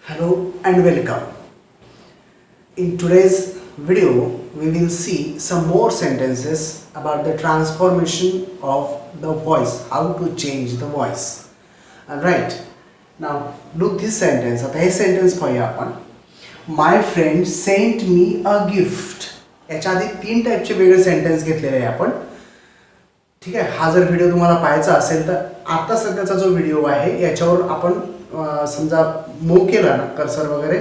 Hello and welcome. In today's video, we will see some more sentences about the transformation of the voice, how to change the voice. Alright, now look this sentence. आता हे sentence पाहूया आपण. My friend sent me a gift. याच्या आधी 3 टाईपचे वेगळे sentence घेतलेले आहे आपण. ठीक आहे, हा जर व्हिडिओ तुम्हाला पाहायचा असेल तर आता सध्याचा जो व्हिडिओ आहे याच्यावर आपण समजा मूव केला ना कर्सर वगैरे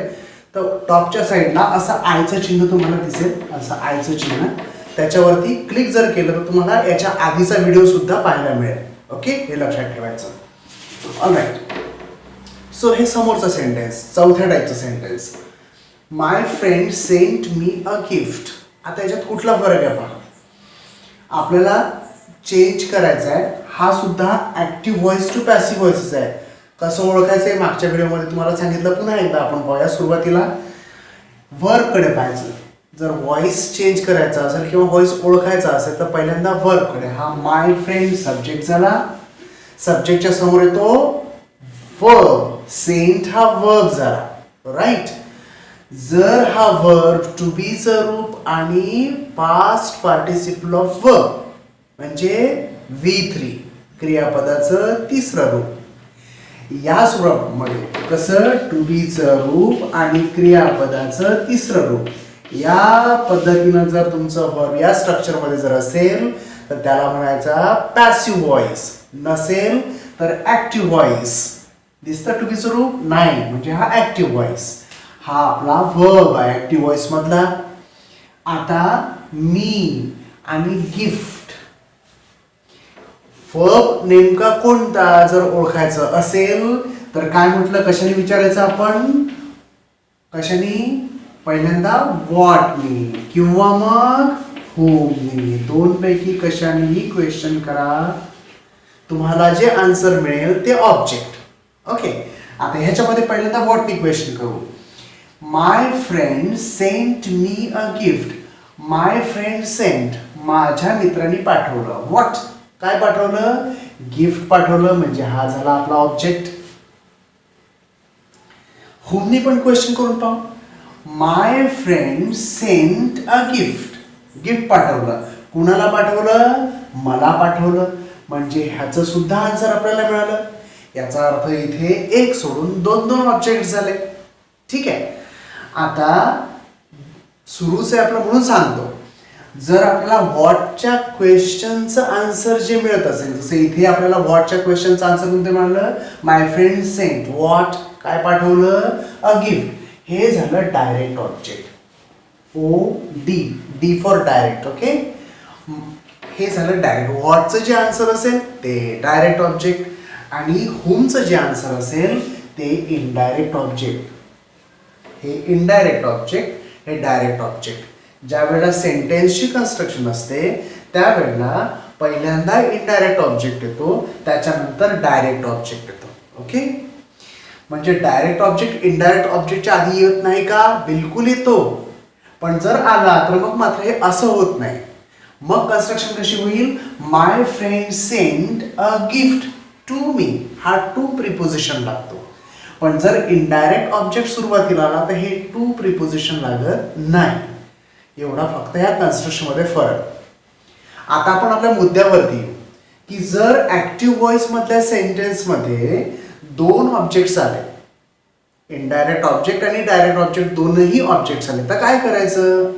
तर टॉपच्या साईडला असं आयचं चिन्ह तुम्हाला दिसेल, असं आयचं चिन्ह. त्याच्यावरती क्लिक जर केलं तर तुम्हाला याच्या आधीचा व्हिडिओ सुद्धा पाहायला मिळेल. ओके, हे लक्षात ठेवायचं. ऑलराईट, सो हे समोरचं सेंटेन्स, चौथ्या टाईपचं sentence. My friend sent me a gift. आता याच्यात कुठला फरक आहे पहा. आपल्याला चेंज करायचा आहे. हा सुद्धा ॲक्टिव्ह व्हॉइस टू पॅसिव्ह व्हॉइसच आहे. कसं ओळखायचं आहे मागच्या व्हिडिओमध्ये तुम्हाला सांगितलं. पुन्हा एकदा आपण पाहूया. सुरुवातीला वर्बकडे पाहायचं. जर व्हॉइस चेंज करायचा असेल किंवा व्हॉइस ओळखायचा असेल तर पहिल्यांदा वर्बकडे. हा माय फ्रेंड सब्जेक्ट झाला. सब्जेक्टच्या समोर येतो वर्ब. सेंट हा वर्ब झाला. राईट. जर हा वर्ब टू बीचं रूप आणि पास्ट पार्टिसिपल ऑफ वर्ब म्हणजे V3 क्रियापदाचं तिसरं रूप. या स्वरूपामध्ये कसं टू बीचं रूप आणि क्रियापदाचं तिसरं रूप या पद्धतीनं जर तुमचं वर्ब या स्ट्रक्चरमध्ये जर असेल तर त्याला म्हणायचा पॅसिव्ह व्हॉइस. नसेल तर ॲक्टिव्ह व्हॉइस. दिसतं टू बीचं रूप नाही म्हणजे हा ॲक्टिव्ह व्हॉइस. हा आपला वर्ब आहे ॲक्टिव्ह व्हॉइस मधला. आता मी आणि गिफ्ट. वर्ब नेमका कोणता जर ओळखायचं असेल तर काय म्हटलं, कशाने विचारायचं आपण. कशाने? पहिल्यांदा व्हॉट मी किंवा मग होम मी. दोन पैकी कशानेही क्वेश्चन करा. तुम्हाला जे आन्सर मिळेल ते ऑब्जेक्ट. ओके, आता ह्याच्यामध्ये पहिल्यांदा व्हॉटनी क्वेश्चन करू. My friend sent me a gift. My friend sent माझ्या मित्रांनी पाठवलं. व्हॉट काय पाठवलं? गिफ्ट पाठवलं म्हणजे हा झाला आपला ऑब्जेक्ट. हुमनी पण क्वेश्चन करून पाहू. My friend sent a gift. Gift पाठवलं. कुणाला पाठवलं? मला पाठवलं. म्हणजे ह्याचं सुद्धा आन्सर आपल्याला मिळालं. याचा अर्थ इथे एक सोडून दोन ऑब्जेक्ट झाले. ठीक आहे. आता सुरूच आहे आपलं म्हणून सांगतो. जर आपल्याला व्हॉटच्या क्वेश्चनचं आन्सर जे मिळत असेल, जसं इथे आपल्याला व्हॉटच्या क्वेश्चनचं आन्सर कोणते मिळालं? माय फ्रेंड सेंट व्हॉट काय पाठवलं? A gift. हे झालं direct object. OD, D for direct. Okay, हे झालं डायरेक्ट. व्हॉटचं जे आन्सर असेल ते डायरेक्ट ऑब्जेक्ट आणि होमचं जे आन्सर असेल ते इनडायरेक्ट ऑब्जेक्ट. हे इनडायरेक्ट ऑब्जेक्ट, हे डायरेक्ट ऑब्जेक्ट. ज्या वेळेला सेंटेन्सची कन्स्ट्रक्शन असते त्यावेळेला पहिल्यांदा इनडायरेक्ट ऑब्जेक्ट येतो, त्याच्यानंतर डायरेक्ट ऑब्जेक्ट येतो. ओके, म्हणजे डायरेक्ट ऑब्जेक्ट इनडायरेक्ट ऑब्जेक्टच्या आधी येत नाही का? बिलकुल येतो. पण जर आला तर मग मात्र हे असं होत नाही. मग कन्स्ट्रक्शन कशी होईल? My friend sent a gift to me. हा टू प्रिपोजिशन लागतो. पण जर इनडायरेक्ट ऑब्जेक्ट सुरुवातीला आला तर हे टू प्रिपोजिशन लागत नाही. एवढा फक्त ह्या कन्स्ट्रक्शनमध्ये फरक. आता आपण आपल्या मुद्द्यावरती येऊ की जर ॲक्टिव्ह व्हॉइस मधल्या सेंटेन्समध्ये दोन ऑब्जेक्ट्स आले, इनडायरेक्ट ऑब्जेक्ट आणि डायरेक्ट ऑब्जेक्ट दोनही ऑब्जेक्ट्स आले तर काय करायचं?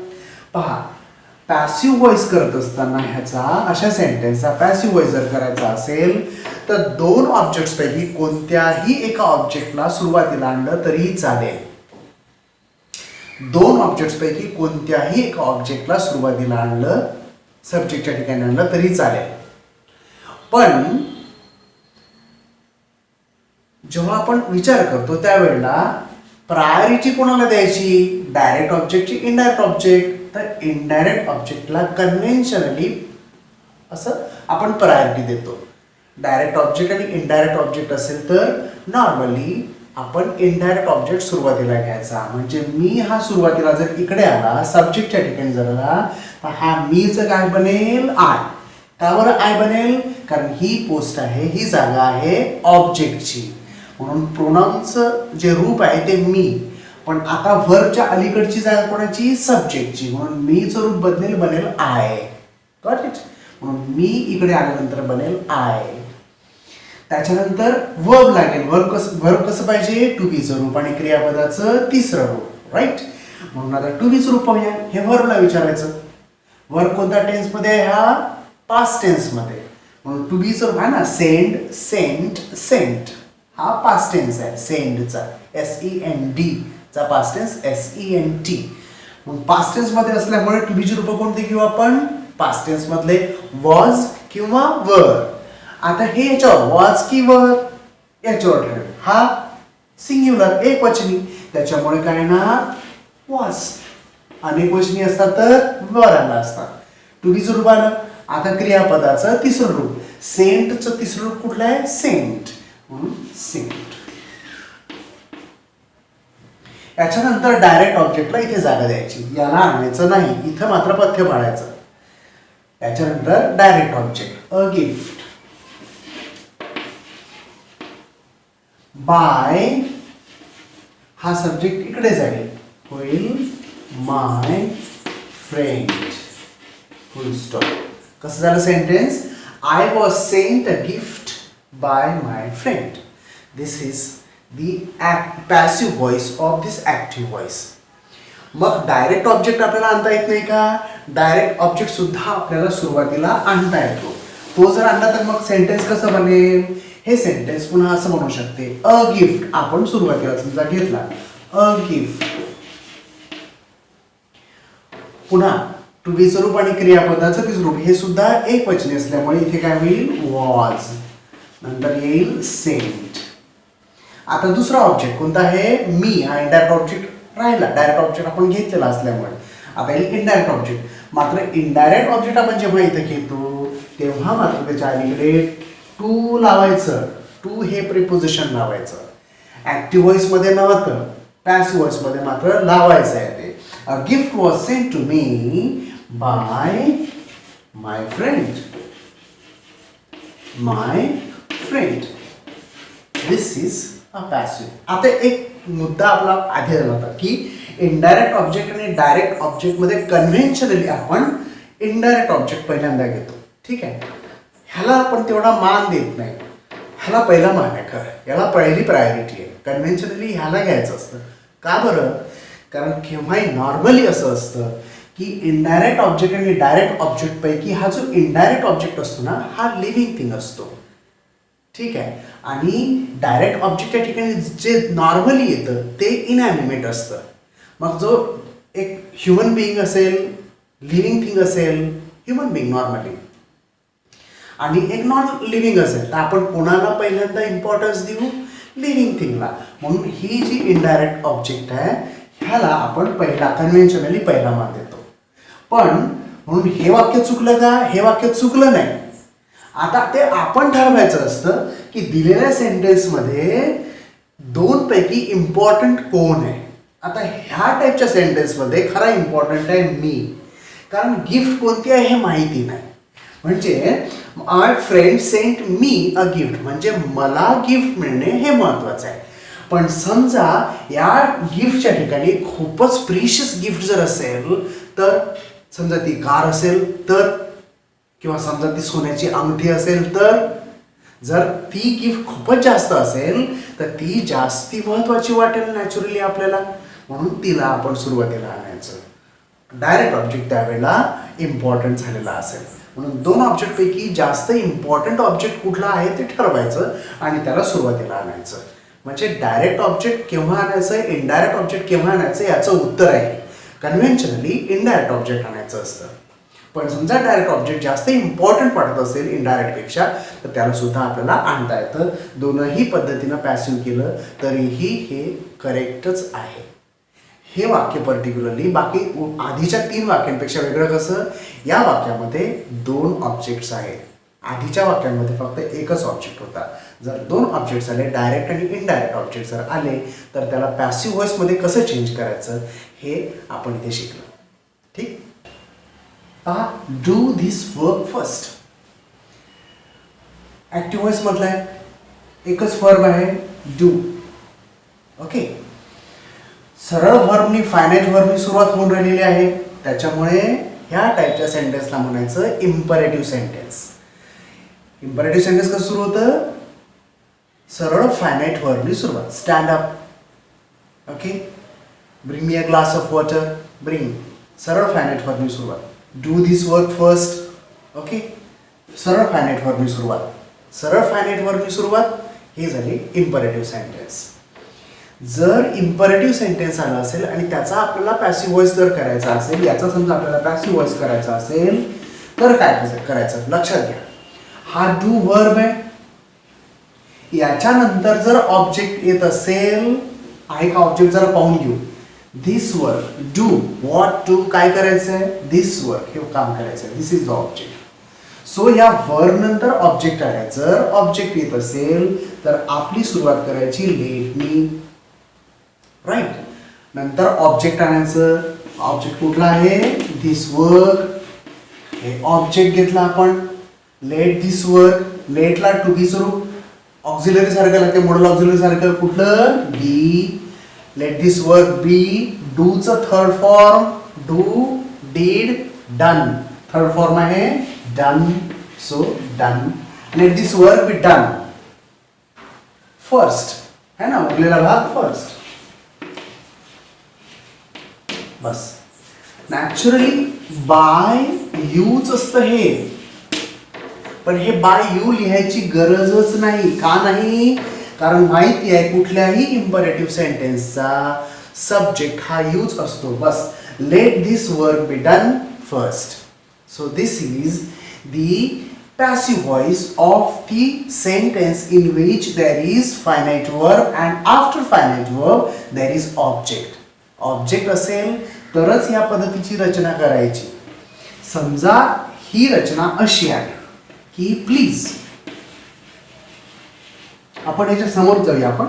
पहा, पॅसिव्ह व्हॉइस करत असताना ह्याचा अशा सेंटेन्सचा पॅसिव्ह व्हॉइस जर करायचा असेल तर दोन ऑब्जेक्ट्सपैकी कोणत्याही एका ऑब्जेक्टला सुरुवातीला आणलं तरीही चालेल. दोन ऑब्जेक्ट्सपैकी कोणत्याही एका ऑब्जेक्टला सुरुवातीला आणलं, सब्जेक्टच्या ठिकाणी आणलं तरी चालेल. पण जेव्हा आपण विचार करतो त्यावेळेला प्रायोरिटी कोणाला द्यायची? डायरेक्ट ऑब्जेक्टची इनडायरेक्ट ऑब्जेक्ट. तर इनडायरेक्ट ऑब्जेक्टला कन्व्हेन्शनली असं आपण प्रायोरिटी देतो. डायरेक्ट ऑब्जेक्ट आणि इनडायरेक्ट ऑब्जेक्ट असेल तर नॉर्मली आपण इनडायरेक्ट ऑब्जेक्ट सुरुवातीला घ्यायचा. म्हणजे मी हा सुरुवातीला जर इकडे आला, सब्जेक्टच्या ठिकाणी जर आला तर हा मीचं काय बनेल? आय. का बरं आय बनेल? कारण ही पोस्ट आहे, ही जागा आहे ऑब्जेक्टची. म्हणून प्रोनाउनचं जे रूप आहे ते मी, पण आता वर्बच्या अलीकडची जागा कोणाची, सब्जेक्टची, म्हणून मीचं रूप बनेल आय. Got it. म्हणून मी इकडे आल्यानंतर बनेल आय. त्याच्यानंतर वर्ब लागेल. वर्ब कसं पाहिजे, टू बीचं रूप आणि क्रियापदाचं तिसरं रूप. राईट. म्हणून आता टू बीचं रूप पाहूया. हे वर्बला विचारायचं. वर्ब कोणत्या टेन्समध्ये आहे, हा पास्ट टेन्समध्ये. म्हणून टू बीचं रूप आहे ना, सेंड, सेंट, सेंट, हा पास्ट टेन्स आहे सेंडचा, SEND चा पास्ट टेन्स SENT. म्हणून पास्ट टेन्स मध्ये असल्यामुळे टू बीची रूप कोणती घेऊ आपण, पास्ट टेन्स मधले वॉज किंवा वर. आता हे याच्यावर वॉज की वर याच्यावर ठरेल. हा सिंग्युलर एकवचनी, त्याच्यामुळे काय ना वॉज. अनेक वचनी असतात तर वर आला असतात. टू बीचं रूप आलं. आता क्रियापदाचं तिसरं रूप, सेंटचं तिसरं रूप कुठलं आहे, सेंट, म्हणून सेंट. याच्यानंतर डायरेक्ट ऑब्जेक्टला इथे जागा द्यायची, याला आणायचं नाही, इथं मात्र पथ्य पाळायचं. याच्यानंतर direct object, a gift. By हा सब्जेक्ट इकडे जाईल, होईल माय फ्रेंड, फुल स्टॉप. कसं झालं sentence, I was sent a gift by my friend. This is the passive voice of this active voice. मग डायरेक्ट ऑब्जेक्ट आपल्याला आणता येत नाही का, डायरेक्ट ऑब्जेक्ट सुद्धा आपल्याला सुरुवातीला आणता येतो. तो जर आणला तर मग सेंटेन्स कसं बनेल, हे सेंटेन्स पुन्हा असं म्हणू शकते, अ गिफ्ट. आपण सुरुवातीला समजा घेतला अ गिफ्ट. पुन्हा टू बी स्वरूप आणि क्रियापदाचं तिसरं रूप हे सुद्धा एक वचनी असल्यामुळे इथे काय होईल, वॉज, नंतर येईल सेंट. आता दुसरा ऑब्जेक्ट कोणता आहे, मी. हा इनडायरेक्ट ऑब्जेक्ट राहिला, डायरेक्ट ऑब्जेक्ट आपण घेतलेला असल्यामुळे. आता येईल इनडायरेक्ट ऑब्जेक्ट. मात्र इनडायरेक्ट ऑब्जेक्ट आपण जेव्हा इथे घेतो तेव्हा मात्र त्याच्या अलीकडे टू लावायचं. टू हे प्रिपोजिशन लावायचं. ऍक्टिव्ह व्हॉइस मध्ये नव्हतं, पॅसिव्ह व्हॉइस मध्ये मात्र लावायचं आहे ते. A gift was sent to me by my friend. My friend. This is passive. आता एक मुद्दा आपला आधी आला होता की इनडायरेक्ट ऑब्जेक्ट आणि डायरेक्ट ऑब्जेक्ट मध्ये कन्व्हेन्शनली आपण इनडायरेक्ट ऑब्जेक्ट पहिल्यांदा घेतो. ठीक आहे, ह्याला आपण तेवढा मान देत नाही. ह्याला पहिला मान आहे खरं, याला पहिली प्रायोरिटी आहे. कन्व्हेन्शनली ह्याला घ्यायचं असतं. का बरं, कारण केव्हाही नॉर्मली असं असतं की इनडायरेक्ट ऑब्जेक्ट आणि डायरेक्ट ऑब्जेक्ट पैकी हा जो इनडायरेक्ट ऑब्जेक्ट असतो ना, हा लिव्हिंग थिंग असतो. ठीक आहे, आणि डायरेक्ट ऑब्जेक्ट या ठिकाणी जे नॉर्मली येतं ते इनॅनिमेट असतं. मग जो एक ह्युमन बिईंग असेल, लिव्हिंग थिंग असेल, ह्युमन बिईंग नॉर्मली, आणि एक नॉन लिव्हिंग असेल, तर आपण कोणाला पहिल्यांदा इम्पॉर्टन्स देऊ, लिव्हिंग थिंगला. म्हणून ही जी इनडायरेक्ट ऑब्जेक्ट आहे ह्याला आपण पहिला कन्व्हेन्शनली पहिला मान देतो. पण म्हणून हे वाक्य चुकलं का, हे वाक्य चुकलं नाही. आता ते आपण ठरवायचं असतं की दिलेल्या सेंटेन्समध्ये दोन पैकी इम्पॉर्टंट कोण आहे. आता ह्या टाईपच्या सेंटेन्समध्ये खरा इम्पॉर्टंट आहे मी, कारण गिफ्ट कोणती आहे हे माहिती नाही. म्हणजे my friend sent me a gift, म्हणजे मला गिफ्ट मिळणे हे महत्त्वाचं आहे. पण समजा या गिफ्टच्या ठिकाणी खूपच प्रिशियस गिफ्ट जर असेल तर, समजा ती कार असेल तर, किंवा समजा ती सोन्याची अंगठी असेल तर, जर ती गिफ्ट खूपच जास्त असेल तर ती जास्ती महत्त्वाची वाटेल नॅचरली आपल्याला. म्हणून तिला आपण सुरुवातीला आणायचं. डायरेक्ट ऑब्जेक्ट त्यावेळेला इम्पॉर्टंट झालेला असेल. म्हणून दोन ऑब्जेक्टपैकी जास्त इम्पॉर्टंट ऑब्जेक्ट कुठला आहे ते ठरवायचं आणि त्याला सुरुवातीला आणायचं. म्हणजे डायरेक्ट ऑब्जेक्ट केव्हा आणायचं, इनडायरेक्ट ऑब्जेक्ट केव्हा आणायचं याचं उत्तर आहे कन्व्हेन्शनली इनडायरेक्ट ऑब्जेक्ट आणायचं असतं. पण समजा डायरेक्ट ऑब्जेक्ट जास्त इम्पॉर्टंट वाटत असेल इनडायरेक्टपेक्षा तर त्याला सुद्धा आपल्याला आणता येतं. दोनही पद्धतीनं पॅसिव्ह केलं तरीही हे करेक्टच आहे. हे वाक्य पर्टिक्युलरली बाकी आधीच्या 3 वाक्यांपेक्षा वेगळं कसं, या वाक्यामध्ये 2 ऑब्जेक्ट्स आहेत. आधीच्या वाक्यांमध्ये फक्त एकच ऑब्जेक्ट होता. जर 2 ऑब्जेक्ट्स आले, डायरेक्ट आणि इनडायरेक्ट ऑब्जेक्ट जर आले तर त्याला पॅसिव्ह व्हॉइसमध्ये कसं चेंज करायचं हे आपण इथे शिकलो. ठीक. Do this work first. Active voice मधला आहे, एकच वर्ब आहे डू. ओके, सरळ व्हर्बनी फायनाईट व्हर्बनी सुरुवात होऊन राहिलेली आहे, त्याच्यामुळे ह्या टाईपच्या सेंटेन्सला म्हणायचं इम्परेटिव्ह सेंटेन्स. इम्परेटिव्ह सेंटेन्स कसं सुरू होतं? सरळ फायनाईट व्हर्बनी सुरुवात. Stand up. Okay, bring me a glass of water. Bring सरळ फायनाईट व्हर्बनी सुरुवात. Do this work first. Okay, सरळ फायनाईट व्हर्बनी सुरुवात. सरळ फायनाईट व्हर्बनी सुरुवात हे झाले इम्परेटिव्ह सेंटेन्स. जर इम्परेटिव्ह सेंटेन्स आला असेल आणि त्याचा आपल्याला पॅसिव्ह व्हॉइस जर करायचा असेल, याचा समजा आपल्याला पॅसिव्ह व्हॉइस करायचा असेल तर काय करायचं? लक्षात घ्या, हा डू वर्ब आहे, याच्यानंतर जर ऑब्जेक्ट येत असेल, आहे का ऑब्जेक्ट? जरा पाहून घेऊ. This work, do, what to, काय करायचंय? धिस वर्क, हे काम करायचंय. This is the object. So या वर्ब नंतर ऑब्जेक्ट आहे. जर ऑब्जेक्ट येत असेल तर आपली सुरुवात करायची लेट मी. राईट, नंतर ऑब्जेक्ट आणायचं. ऑब्जेक्ट कुठला आहे? This work. हे ऑब्जेक्ट घेतला आपण. Let this work. लेटला टू बी स्वरूप ऑक्झिलरी सारखं लागते, मॉडल ऑक्झिलरी सारखं. कुठलं? Be. Let this work be. डूचं third form do, did, done. Third form आहे done. So done. Let this work be done first, है ना, उरलेला भाग फर्स्ट. बस. नॅचरली बाय यूच असतं हे, पण हे बाय यू लिहायची गरजच नाही. का नाही? कारण माहिती आहे कुठल्याही इम्परेटिव्ह सेंटेन्सचा सब्जेक्ट हा यूज असतो. बस. Let this work be done first. So this is the passive voice of the sentence in which there is finite verb and after finite verb there is object. Object असेल तरच या पद्धतीची रचना करायची. समजा ही रचना अशी आहे की प्लीज, आपण याच्या समोर जाऊया आपण,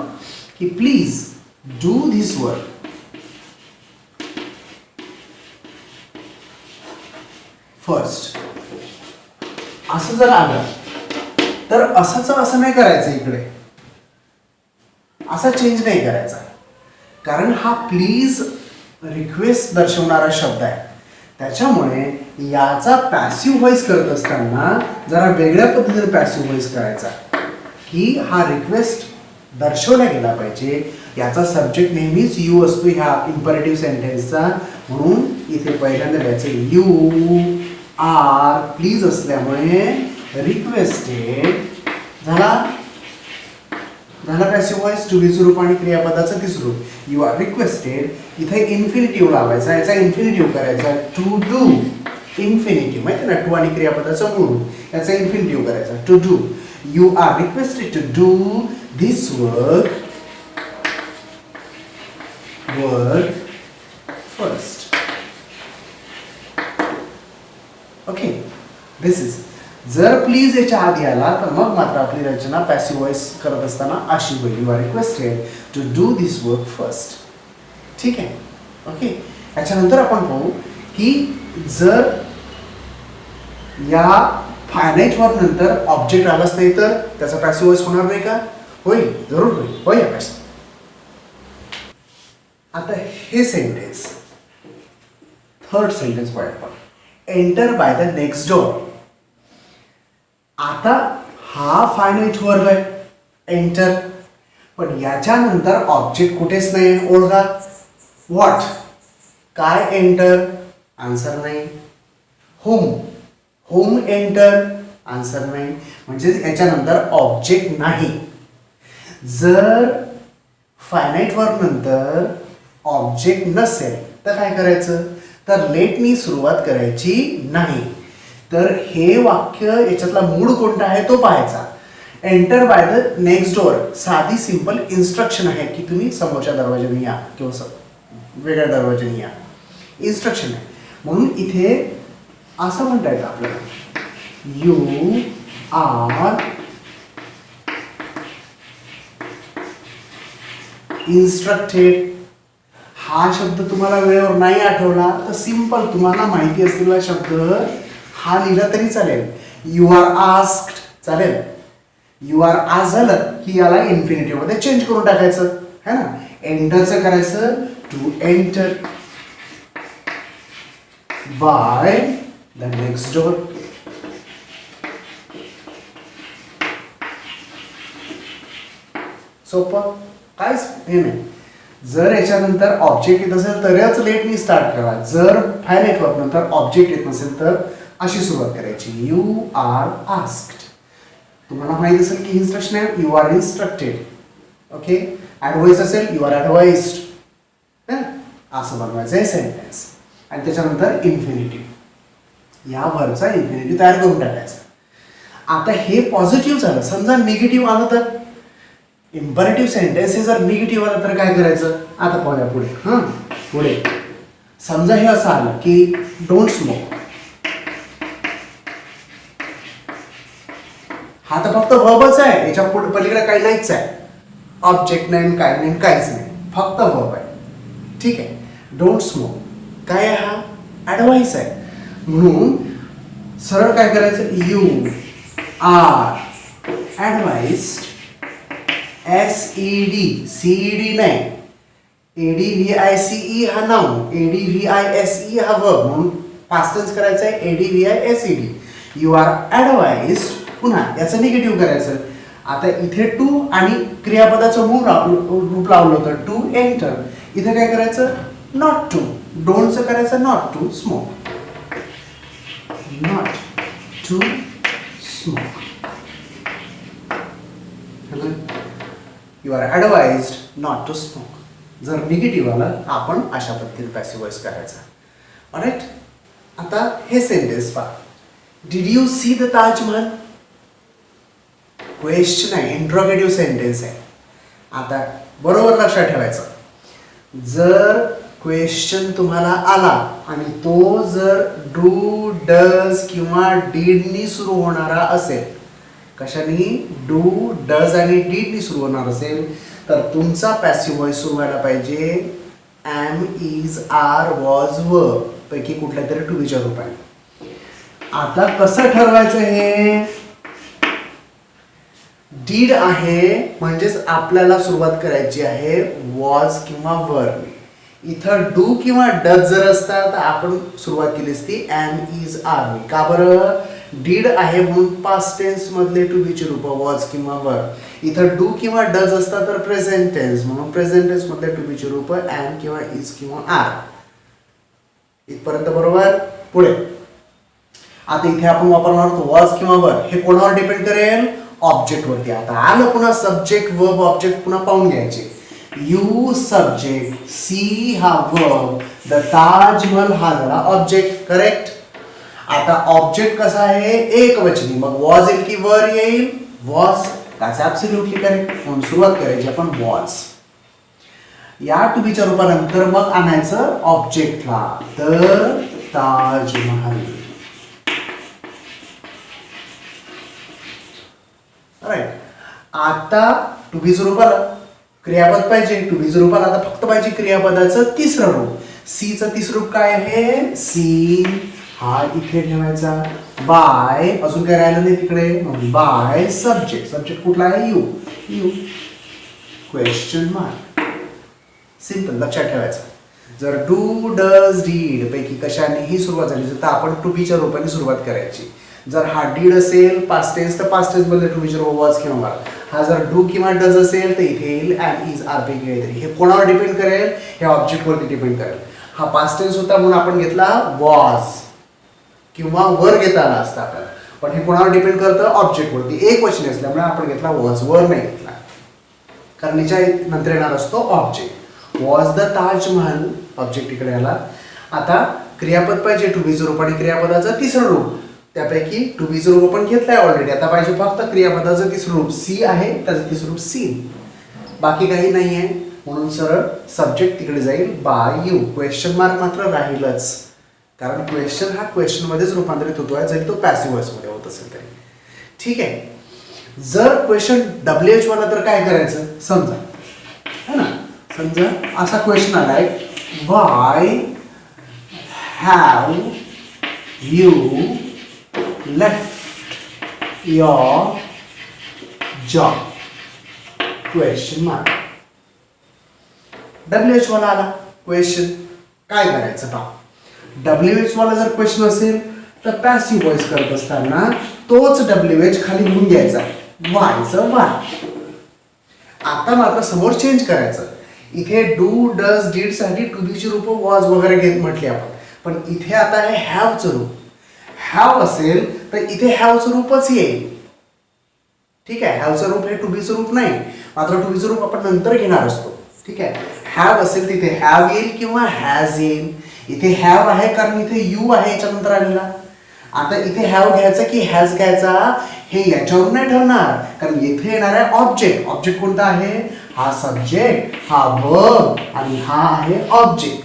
की please do this work. First असं जर आलं तर असं नाही करायचं. इकडे असा चेंज नाही करायचा, कारण हा प्लीज रिक्वेस्ट दर्शवणारा शब्द आहे. त्याच्यामुळे याचा पॅसिव्ह व्हॉइस करत असताना जरा वेगळ्या पद्धतीने पॅसिव्ह व्हॉइस करायचा, की हा रिक्वेस्ट दर्शवला गेला पाहिजे. याचा सब्जेक्ट नेहमीच यू असतो ह्या इम्परेटिव्ह सेंटेन्सचा, म्हणून इथे पहिल्यांदा लिहायचं यू आर. प्लीज असल्यामुळे रिक्वेस्टेड झाला पॅसिव्ह व्हॉइस. टू बी स्वरूप आणि क्रियापदाचं तिसरं रूप. You are requested. इथे इन्फिनिटिव्ह लावायचा, याचा इन्फिनिटिव्ह करायचा. To do. इन्फिनिटिव्ह माहिती ना, टू आणि क्रियापदाचं मूळ, याचा इन्फिनिटिव्ह करायचा. To do. You are requested to do this work first. Okay, this is. जर प्लीज याच्या आधी आला तर मग मात्र आपली रचना पॅसिव्ह व्हॉइस करत असताना अशी होईल. You are requested to do this work first. ठीक आहे. ओके, याच्यानंतर आपण पाहू की जर या फायनाईट वर्ब नंतर ऑब्जेक्ट आलाच नाही तर त्याचा पॅसिव्ह व्हॉइस होणार नाही का? होईल, जरूर होईल. होईल अभ्यास. आता हे सेंटेन्स, थर्ड सेंटेन्स पाहूया आपण. Enter by the next door. आता हा फायनाईट वर्ब आहे एंटर, पण याच्यानंतर ऑब्जेक्ट कुठेच नाही. ओळखा. व्हॉट, काय एंटर? आन्सर नाही. Home, home enter? आन्सर नाही. म्हणजे याच्यानंतर ऑब्जेक्ट नाही. जर फायनाईट वर्ब नंतर ऑब्जेक्ट नसेल तर काय करायचं? तर लेटनी सुरुवात करायची नाही. तर हे वाक्य याच्यातला मूड कोणता आहे तो पाहायचा. Enter by the next door साधी सिंपल इन्स्ट्रक्शन आहे की तुम्ही समोरच्या दरवाजाने या किंवा वेगळ्या दरवाजाने या, इन्स्ट्रक्शन आहे. म्हणून इथे असं म्हणता येतं आपल्याला, यू आर इन्स्ट्रक्टेड. हा शब्द तुम्हाला वेळेवर नाही आठवला तर सिंपल तुम्हाला माहिती असलेला शब्द हा लिहिला तरी चालेल. यू आर आस्क्ड चालेल. यू आर आज झालं की याला इन्फिनिटिव्ह मध्ये चेंज करून टाकायचं है ना. एंटरचं करायचं to enter by the next door. सोपं काहीच हे नाही. जर याच्यानंतर ऑब्जेक्ट येत असेल तरच लेटनी स्टार्ट करा. जर फाय नेटवर्क नंतर ऑब्जेक्ट येत नसेल तर अशी सुरुवात करायची. You are asked. तुम्हाला माहिती असेल की इन्स्ट्रक्शन आहे you are instructed. Okay. Advice असेल यू आर ॲडवाइस्ड. असं बनवायचं आहे सेंटेन्स. आणि त्याच्यानंतर इन्फिनिटिव्ह या व्हर्बचा इन्फिनिटिव्ह तयार करून टाकायचा. आता हे पॉझिटिव्ह झालं. समजा निगेटिव्ह आलं तर इम्परेटिव्ह सेंटेन्स हे जर निगेटिव्ह आलं तर काय करायचं. आता पाहूया पुढे. पुढे समजा हे असं आलं की डोंट स्मोक. हा तर फक्त वर्बच आहे. याच्या पुढे पलीकडे काही नाहीच आहे. ऑब्जेक्ट नाही काय नाही काहीच नाही. फक्त वर्ब आहे. ठीक आहे. डोंट स्मोक काय आहे हा ॲडवाइस आहे. म्हणून सरळ काय करायचं यू आर ॲडवाइस्ड SED CED नाही ADVICE हा नाउन ADVISE हा वर्ब म्हणून पास्ट टेन्स करायचं आहे ADVISED. यू आर ॲडवाइस्ड पुन्हा याचं निगेटिव्ह करायचं. आता इथे टू आणि क्रियापदाचं रूप लावलं होतं टू एंटर. इथे काय करायचं नॉट टू. डोंटचं करायचं not to smoke. Not to smoke. You are advised not to smoke. जर निगेटिव्ह आलं आपण अशा पद्धतीने पॅसिव्ह व्हॉइस करायचा. ऑलराईट. आता हे सेंटेन्स पहा. Did you see the Taj Mahal. Question आहे इंट्रोगेटिव्ह सेंटेन्स आहे. आता बरोबर लक्षात ठेवायचं. जर क्वेश्चन तुम्हाला आला आणि तो जर डू डज किंवा डीडनी सुरू होणारा असेल. कशाने डू डज आणि डीडनी सुरू होणार असेल तर तुमचा पॅसिव्ह व्हॉइस सुरू व्हायला पाहिजे am is are was verb पैकी कुठल्या तरी टू बीच्या रूपाने. आता कसं ठरवायचं हे. डीड आहे म्हणजेच आपल्याला सुरुवात करायची आहे वॉज किंवा वर्ब. इथं डू किंवा डज जर असता तर आपण सुरुवात केली असती एम इज आर. का बरं. डीड आहे म्हणून पास्ट टेन्स मधले टू बीची रूप वॉज किंवा वर्ब. इथं डू किंवा डज असता तर प्रेझेंट टेन्स म्हणून प्रेझेंट टेन्स मधले टू बीची रूप एम किंवा इज किंवा आर. इथपर्यंत बरोबर. पुढे आता इथे आपण वापरणार आहोत वॉज किंवा वर्ब. हे कोणावर डिपेंड करेल ऑब्जेक्ट वरती. आता आलं पुन्हा सब्जेक्ट वर्ब ऑब्जेक्ट पुन्हा पाहून घ्यायचे. यू सब्जेक्ट सी हा वर्ब द ताजमहल हा झाला ऑब्जेक्ट. करेक्ट. आता ऑब्जेक्ट कसा आहे एकवचनी. मग वॉज येईल की वर येईल. वॉज. that's absolutely correct. म्हणून सुरुवात करायची आपण वॉज या टू बीच्या रूपानंतर मग आणायचं ऑब्जेक्टला द ताजमहल. राईट. आता टू बीचं रूप आलं क्रियापद पाहिजे. टू बीचं रूप आलं आता फक्त पाहिजे क्रियापदाचं तिसरं रूप. सीचं तिसरं रूप काय आहे सीन. हा इथे ठेवायचा. बाय अजून काय राहिलं नाही तिकडे. By subject. सब्जेक्ट कुठला आहे you. You question mark. Simple. लक्षात ठेवायचं. जर डू डज डीड पैकी कशानेही सुरुवात झाली तर आपण टू बीच्या रूपाने सुरुवात करायची. जर हा डीड असेल पास्ट टेन्स तर पास्ट टेन्स मध्ये टू बीच्या रूप वॉज किंवा वर्ब. हा जर डू किंवा डज असेल तर इथे येईल एम इज आर पैकी काहीतरी. हे कोणावर डिपेंड करेल हे ऑब्जेक्टवरती डिपेंड करेल. हा पास्ट टेन्स होता म्हणून आपण घेतला वॉज किंवा वर घेता आला असता आपल्याला. पण हे कोणावर डिपेंड करतं ऑब्जेक्टवरती. एक वचनी असल्यामुळे आपण घेतला वॉज. वर नाही घेतला कारण याच्या नंतर येणार असतो object. Was the Taj Mahal object इकडे आला. आता क्रियापद पाहिजे टू बीचं रूप आणि क्रियापदाचं तिसरं रूप. त्यापैकी टू बीचं रूप आपण घेतलंय ऑलरेडी. आता पाहिजे फक्त क्रियापदाचं तिसरं रूप. सी आहे त्याचं तिसरं रूप सीन. बाकी काही नाही आहे म्हणून सरळ सब्जेक्ट तिकडे जाईल बाय यू. क्वेश्चन मार्क मात्र राहीलच कारण क्वेश्चन हा क्वेश्चन मध्येच रूपांतरित होतोय जरी तो पॅसिव्ह व्हॉइस मध्ये होत असेल तरी. ठीक आहे. जर क्वेश्चन WH वाला तर काय करायचं समजा है ना. समजा असा क्वेश्चन आलाय why have you left your job question mark. WH वाला आला क्वेश्चन, काय करायचं पहा. WH वाला जर क्वेश्चन असेल तर पॅसिव्ह व्हॉइस करत असताना तोच WH खाली लिहून घ्यायचा, व्हायचं वाय. आता मात्र समोर चेंज करायचं. इथे डू डज डीड साठी टू बी ची रूप वॉज वगैरे घेत म्हटली आपण, पण इथे आता आहे हॅवचं रूप. हॅव असेल तर इथे हॅवचं रूपच येईल. ठीक आहे, हॅवचं रूप हे टू बीचं रूप नाही, मात्र टू बीचं रूप आपण नंतर घेणार असतो. ठीक आहे, हॅव असेल तिथे हॅव येईल किंवा हॅज येईल. इथे हॅव आहे कारण इथे यू आहे याच्यानंतर आलेला. आता इथे हॅव घ्यायचा की हॅज घ्यायचा हे याच्यावरून नाही ठरणार, कारण येथे येणार आहे ऑब्जेक्ट. ऑब्जेक्ट कोणता आहे? हा सब्जेक्ट, हा वर्ब आणि हा आहे ऑब्जेक्ट.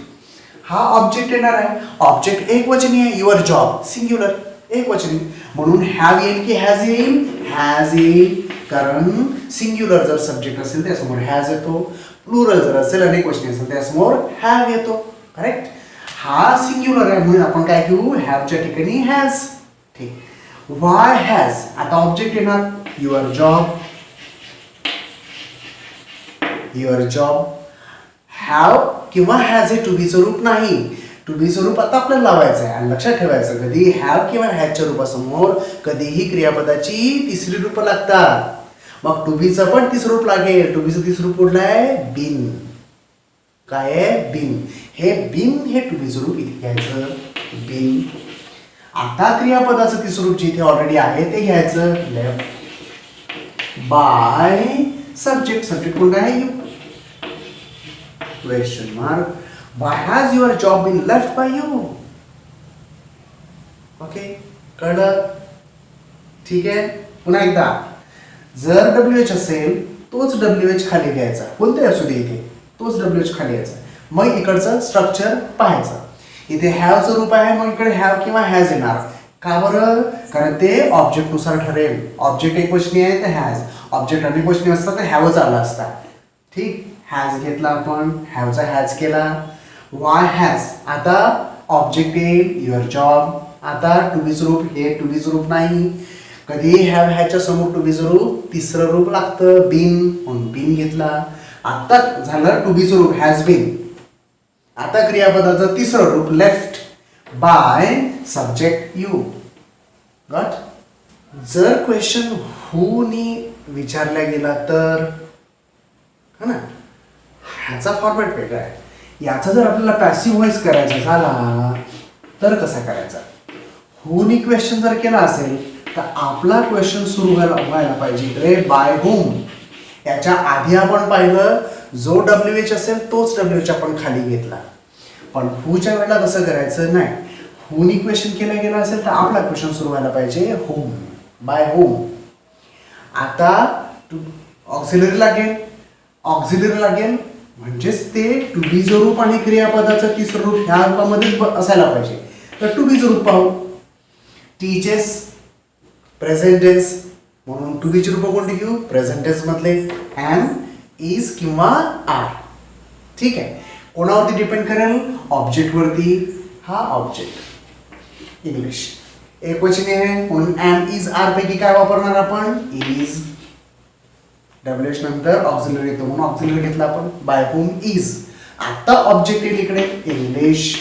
हा ऑब्जेक्ट येणार आहे. ऑब्जेक्ट एक वचनी आहे, युअर जॉब सिंग्युलर एक वचनी, म्हणून हॅव येईल की हॅज येईल? हॅज येईल, कारण सिंग्युलर जर सब्जेक्ट असेल त्यासमोर हॅज येतो, प्लुरल जर असेल अनेक वचनी असेल त्यासमोर हॅव येतो. करेक्ट. हा सिंग्युलर आहे म्हणून आपण काय घेऊ? हॅवच्या ठिकाणी हॅज. ठीक. वाय हॅज, आता ऑब्जेक्ट येणार your job. Your job. Have किंवा हॅज हे टू बीचं रूप नाही. टू बीचं रूप आता आपल्याला लावायचं आहे आणि लक्षात ठेवायचं, कधी हॅव किंवा हॅजच्या रूपासमोर कधीही क्रियापदाची तिसरी रूप लागतात. मग टू बीचं पण तिसरं रूप लागेल. टू बीचं तिसरं रूप कुठलं आहे? बीन. काय आहे? बीन. हे बीन हे टू बीचं रूप इथे घ्यायचं, बीन. आता क्रियापदाचं तिसरं रूप जिथे ऑलरेडी आहे ते घ्यायचं, लेफ्ट. By subject. सब्जेक्ट कोणता आहे? You. Question mark. Why has your job been left by you? Okay, कळलं? ठीक आहे. पुन्हा एकदा, जर WH असेल तोच WH खाली घ्यायचा, कोणते असू दे इथे तोच WH खाली घ्यायचा. मग इकडचं स्ट्रक्चर पाहायचं. इथे हॅवचं रूप आहे, मग इकडे हॅव किंवा हॅज येणार. का बरं? कारण ते ऑब्जेक्ट नुसार ठरेल. ऑब्जेक्ट एक वचनी आहे तर हॅज, ऑब्जेक्ट अनेक वचनी असतात तर हॅवच आला असता. ठीक. हॅज घेतला आपण, हॅवचा हॅज केला. वाय हॅज, आता ऑब्जेक्ट येईल युअर जॉब. आता टू बीचं रूप हे टू बीचं रूप नाही, कधी हॅव हॅजच्या समोर टू बीचं रूप तिसरं रूप लागतं, बीन, म्हणून बीन घेतला. आता झालं टू बीचं रूप हॅज बीन. आता क्रियापदाचं तिसरं रूप left by subject you. Got? जर क्वेश्चन हू नी विचारला गेला तर, हा ना, ह्याचा फॉर्मॅट वेगळा आहे. याचा जर आपल्याला पॅसिव्ह व्हॉइस करायचा झाला तर कसा करायचा? हूनी क्वेश्चन जर केला असेल तर आपला क्वेश्चन सुरू व्हायला पाहिजे रे बाय होम. याच्या आधी आपण पाहिलं जो WH असेल तोच WH आपण खाली घेतला, पण हूच्या वेळेला कसं करायचं नाही. हूनी क्वेश्चन केला गेला असेल तर आपला क्वेश्चन सुरू व्हायला पाहिजे होम, बाय होम. आता ऑक्झिलरी लागेल, ऑक्झिलरी लागेल म्हणजेच ते टू बीचं रूप आणि क्रियापदाचं तिसरं रूप ह्या रूपामध्येच असायला पाहिजे. तर टू बीचं रूप पाहू. टीचेस प्रेझेंट टेन्स, म्हणून टू बीची रूप कोणती घेऊ? प्रेझेंट टेन्स मधले एम, इज किंवा आर. ठीक आहे. कोणावरती डिपेंड करेल? ऑब्जेक्ट वरती. हा ऑब्जेक्ट इंग्लिश एक वचनी आहे म्हणून एम, इज, आर पैकी काय वापरणार आपण? इज. WH नंतर ऑक्झिलरी येतो म्हणून ऑक्झिलरी घेतला आपण, बाय होम इज. आता ऑब्जेक्ट येईल इकडे इंग्लिश.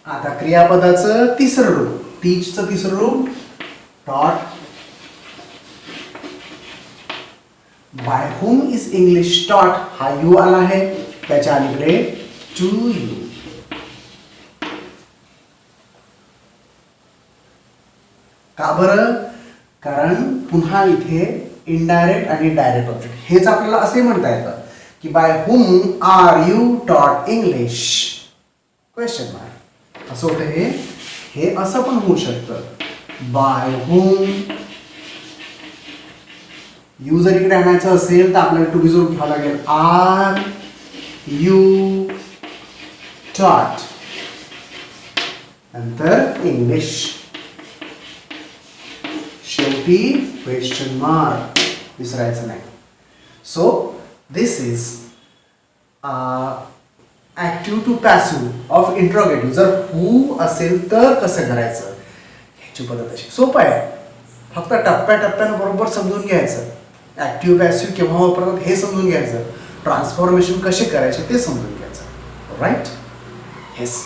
आता क्रियापदाचं तिसरं रूप, टीचचं तिसरं रूप टॉट. बाय होम इज इंग्लिश टॉट, हा यू आला आहे त्याच्या अलीकडे टू यू. का बरं? कारण पुन्हा इथे इनडायरेक्ट आणि डायरेक्ट ऑब्जेक्ट. हेच आपल्याला असे म्हणता येतं की बाय हुम आर यू टॉट इंग्लिश? Question mark. असं होतं हे असं पण होऊ शकतं. बाय हुम यू जर इकडे आणायचं असेल तर आपल्याला टू बी रूप घ्यावं लागेल. आर यू टॉट नंतर इंग्लिश, शेवटी क्वेश्चन मार्क, विसरायचं नाही. So this is active to passive of interrogative जर हू असेल तर कसं करायचं ह्याची पद्धत अशी सोपं आहे. फक्त टप्प्याटप्प्यानं बरोबर समजून घ्यायचं. ॲक्टिव्ह पॅसिव्ह केव्हा वापरतात हे समजून घ्यायचं. ट्रान्सफॉर्मेशन कसे करायचे ते समजून घ्यायचं. राईट? येस.